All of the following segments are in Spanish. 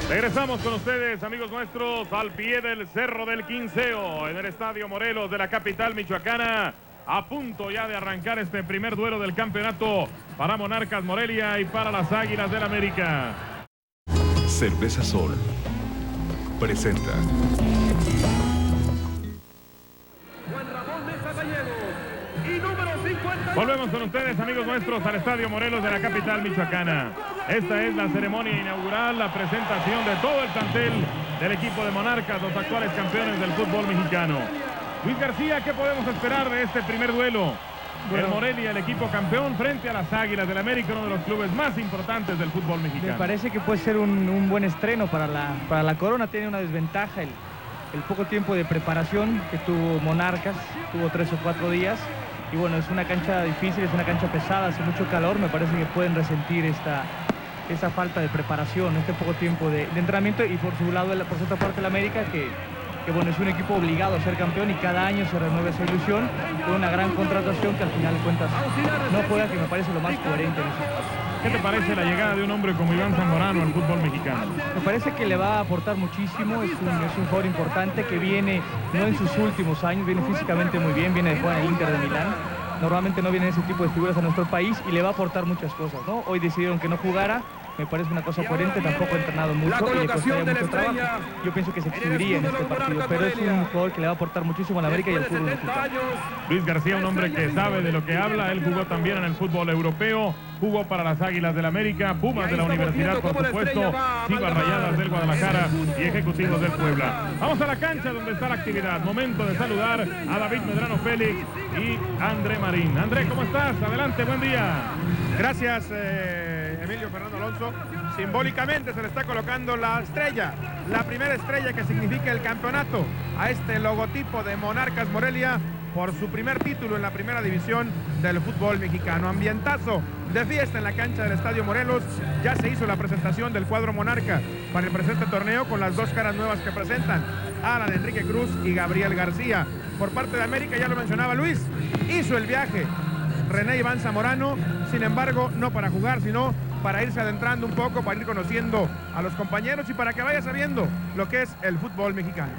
Regresamos con ustedes, amigos nuestros, al pie del Cerro del Quinceo, en el Estadio Morelos de la capital michoacana. A punto ya de arrancar este primer duelo del campeonato para Monarcas Morelia y para las Águilas del América. Cerveza Sol presenta. Volvemos con ustedes, amigos nuestros, al Estadio Morelos de la capital michoacana. Esta es la ceremonia inaugural, la presentación de todo el plantel del equipo de Monarcas, los actuales campeones del fútbol mexicano. Luis García, ¿qué podemos esperar de este primer duelo? El Morelia, el equipo campeón, frente a las Águilas del América, uno de los clubes más importantes del fútbol mexicano. Me parece que puede ser un buen estreno para la Corona. Tiene una desventaja el poco tiempo de preparación que tuvo Monarcas, tuvo 3 o 4 días. Y bueno, es una cancha difícil, es una cancha pesada, hace mucho calor. Me parece que pueden resentir esa falta de preparación, este poco tiempo de entrenamiento. Y por su lado, por su otra parte, el América, que bueno, es un equipo obligado a ser campeón y cada año se renueva esa ilusión con una gran contratación que al final de cuentas no juega, que me parece lo más coherente en ese caso. ¿Qué te parece la llegada de un hombre como Iván Zamorano al fútbol mexicano? Me parece que le va a aportar muchísimo, es un jugador importante que viene, no en sus últimos años, viene físicamente muy bien, viene de jugar en el Inter de Milán. Normalmente no vienen ese tipo de figuras a nuestro país y le va a aportar muchas cosas, ¿no? Hoy decidieron que no jugara, me parece una cosa coherente, tampoco ha entrenado mucho y le costaría mucho trabajo. Yo pienso que se exhibiría en este partido, pero es un jugador que le va a aportar muchísimo a la América y al fútbol mexicano. Luis García, un hombre que sabe de lo que habla, él jugó también en el fútbol europeo, jugó para las Águilas del América, Pumas de la Universidad, por supuesto, Chivas Rayadas del Guadalajara y Ejecutivos del Puebla. Vamos a la cancha donde está la actividad. Momento de saludar a David Medrano Félix y André Marín. André, ¿cómo estás? Adelante, buen día. Gracias, Emilio Fernando Alonso. Simbólicamente se le está colocando la estrella, la primera estrella que significa el campeonato a este logotipo de Monarcas Morelia por su primer título en la primera división del fútbol mexicano. Ambientazo de fiesta en la cancha del Estadio Morelos. Ya se hizo la presentación del cuadro Monarca para el presente torneo con las dos caras nuevas que presentan, Alan Enrique Cruz y Gabriel García. Por parte de América, ya lo mencionaba Luis, hizo el viaje René Iván Zamorano, sin embargo, no para jugar, sino para irse adentrando un poco, para ir conociendo a los compañeros y para que vaya sabiendo lo que es el fútbol mexicano.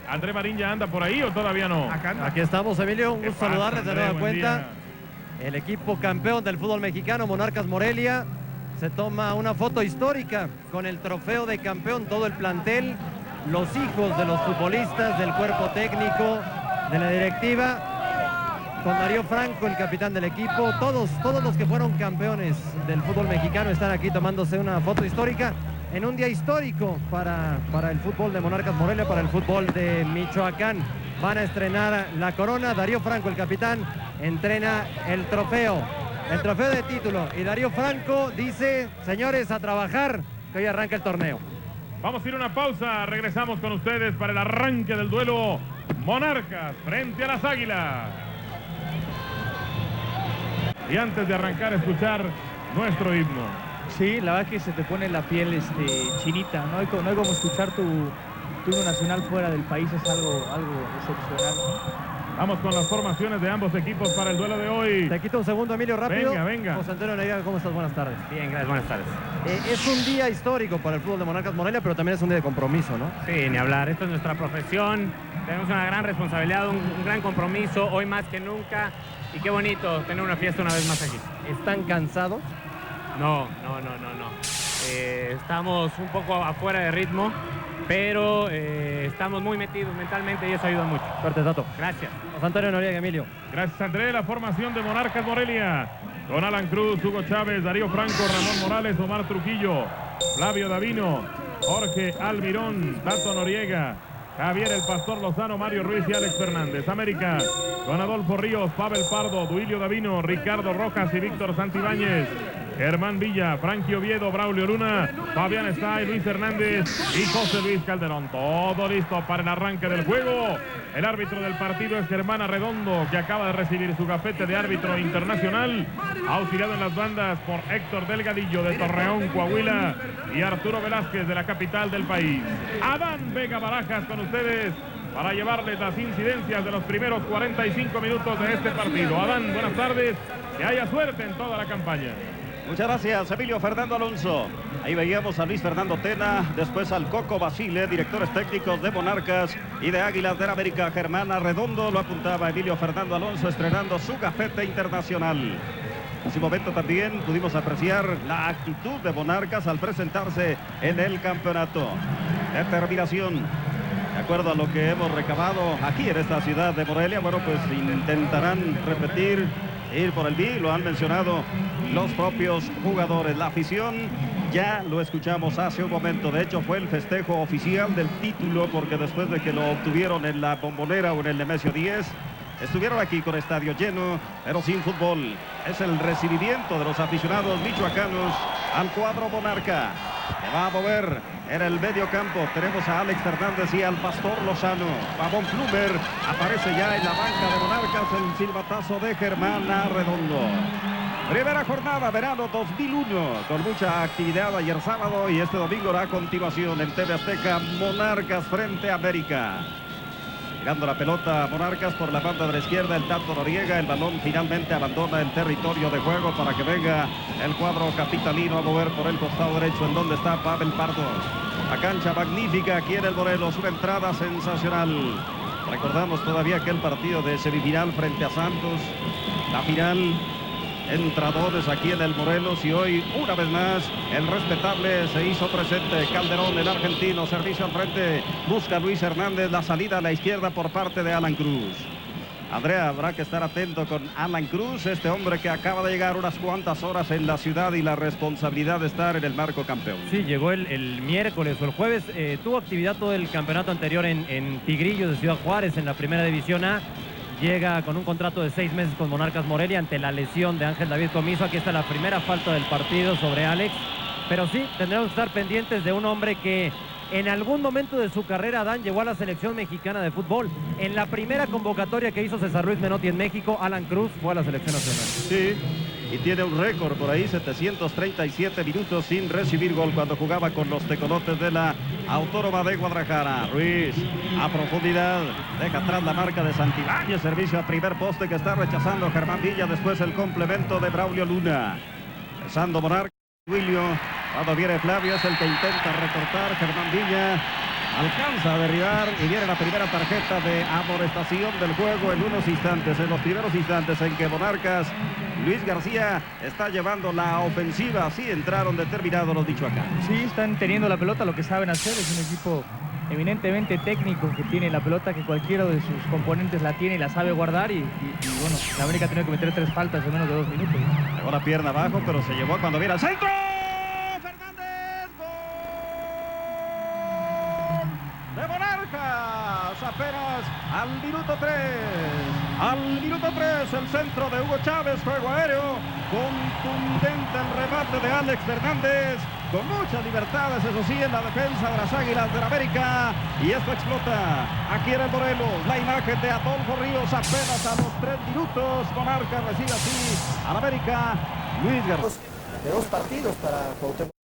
¿André Marín ya anda por ahí o todavía no? Aquí estamos, Emilio, un gusto saludarles de nueva cuenta. Día. El equipo campeón del fútbol mexicano, Monarcas Morelia, se toma una foto histórica con el trofeo de campeón, todo el plantel, los hijos de los futbolistas, del cuerpo técnico, de la directiva, con Darío Franco, el capitán del equipo. Todos los que fueron campeones del fútbol mexicano están aquí tomándose una foto histórica en un día histórico para el fútbol de Monarcas Morelia, para el fútbol de Michoacán. Van a estrenar la corona. Darío Franco, el capitán, entrena el trofeo de título. Y Darío Franco dice: señores, a trabajar, que hoy arranca el torneo. Vamos a ir a una pausa, regresamos con ustedes para el arranque del duelo Monarcas frente a las Águilas. Y antes de arrancar, escuchar nuestro himno. Sí, la verdad que se te pone la piel chinita, no hay como escuchar tu himno nacional fuera del país, es algo excepcional. Vamos con las formaciones de ambos equipos para el duelo de hoy. Te quito un segundo, Emilio, rápido. Venga. José Antonio Noriega, ¿cómo estás? Buenas tardes. Bien, gracias, buenas tardes. Es un día histórico para el fútbol de Monarcas Morelia, pero también es un día de compromiso, ¿no? Sí, ni hablar, esto es nuestra profesión, tenemos una gran responsabilidad, un gran compromiso, hoy más que nunca, y qué bonito tener una fiesta una vez más aquí. ¿Están cansados? No. Estamos un poco afuera de ritmo, pero estamos muy metidos mentalmente y eso ayuda mucho. Suerte, Tato. Gracias. José Antonio Noriega, Emilio. Gracias, André. La formación de Monarcas Morelia con Alan Cruz, Hugo Chávez, Darío Franco, Ramón Morales, Omar Trujillo, Flavio Davino, Jorge Almirón, Tato Noriega, Javier El Pastor Lozano, Mario Ruiz y Alex Fernández. América con Adolfo Ríos, Pavel Pardo, Duilio Davino, Ricardo Rojas y Víctor Santibáñez. Germán Villa, Frankie Oviedo, Braulio Luna, Fabián Estay, Luis Hernández y José Luis Calderón. Todo listo para el arranque del juego. El árbitro del partido es Germán Arredondo, que acaba de recibir su gafete de árbitro internacional, auxiliado en las bandas por Héctor Delgadillo de Torreón, Coahuila, y Arturo Velázquez de la capital del país. Adán Vega Barajas con ustedes para llevarles las incidencias de los primeros 45 minutos de este partido. Adán, buenas tardes, que haya suerte en toda la campaña. Muchas gracias, Emilio Fernando Alonso. Ahí veíamos a Luis Fernando Tena, después al Coco Basile, directores técnicos de Monarcas y de Águilas del América. Germán Arredondo, lo apuntaba Emilio Fernando Alonso, estrenando su gafete internacional. En su momento también pudimos apreciar la actitud de Monarcas al presentarse en el campeonato. Determinación. De acuerdo a lo que hemos recabado aquí en esta ciudad de Morelia, bueno, pues intentarán repetir, ir por el B, lo han mencionado los propios jugadores. La afición, ya lo escuchamos hace un momento, de hecho fue el festejo oficial del título, porque después de que lo obtuvieron en la Bombonera o en el Nemesio 10, estuvieron aquí con estadio lleno, pero sin fútbol. Es el recibimiento de los aficionados michoacanos al cuadro Monarca. Se va a mover en el medio campo. Tenemos a Alex Fernández y al Pastor Lozano. Pavón Plumer aparece ya en la banca de Monarcas. El silbatazo de Germán Arredondo. Primera jornada, verano 2001, con mucha actividad ayer sábado y este domingo a continuación en TV Azteca, Monarcas frente a América. Tirando la pelota Monarcas por la banda de la izquierda, el Tato Noriega. El balón finalmente abandona el territorio de juego para que venga el cuadro capitalino a mover por el costado derecho, en donde está Pavel Pardo. La cancha magnífica aquí en el Morelos, una entrada sensacional. Recordamos todavía aquel partido de semifinal frente a Santos, la final. Entradores aquí en el Morelos, y hoy una vez más el respetable se hizo presente. Calderón, el argentino, servicio al frente, busca Luis Hernández, la salida a la izquierda por parte de Alan Cruz. Andrea, habrá que estar atento con Alan Cruz, este hombre que acaba de llegar unas cuantas horas en la ciudad y la responsabilidad de estar en el marco campeón. Sí, llegó el miércoles o el jueves, tuvo actividad todo el campeonato anterior en Tigrillos de Ciudad Juárez en la primera división A. Llega con un contrato de 6 meses con Monarcas Morelia ante la lesión de Ángel David Comiso. Aquí está la primera falta del partido sobre Alex. Pero sí, tendremos que estar pendientes de un hombre que en algún momento de su carrera, Adán, llegó a la selección mexicana de fútbol. En la primera convocatoria que hizo César Luis Menotti en México, Alan Cruz fue a la selección nacional. Sí, y tiene un récord por ahí, 737 minutos sin recibir gol cuando jugaba con los Tecolotes de la Autónoma de Guadalajara. Ruiz a profundidad, deja atrás la marca de Santibáñez, servicio a primer poste que está rechazando Germán Villa, después el complemento de Braulio Luna. Empezando Monarca, Wilio, cuando viene Flavio es el que intenta recortar. Germán Villa alcanza a derribar y viene la primera tarjeta de amonestación del juego en unos instantes, en los primeros instantes en que Monarcas, Luis García está llevando la ofensiva. Así entraron determinados los michoacanos. Sí, están teniendo la pelota, lo que saben hacer. Es un equipo eminentemente técnico que tiene la pelota, que cualquiera de sus componentes la tiene y la sabe guardar. Y bueno, la América ha tenido que meter 3 faltas en menos de 2 minutos. Ahora pierna abajo, pero se llevó cuando viene al centro. Apenas al minuto 3. Al minuto 3 el centro de Hugo Chávez, juego aéreo contundente, el remate de Alex Fernández con muchas libertades, eso sí, en la defensa de las Águilas del América, y esto explota aquí en el Morelos. La imagen de Adolfo Ríos apenas a los 3 minutos. Monarca recibe así al América. Luis García. De 2 partidos para Cuauhtémoc.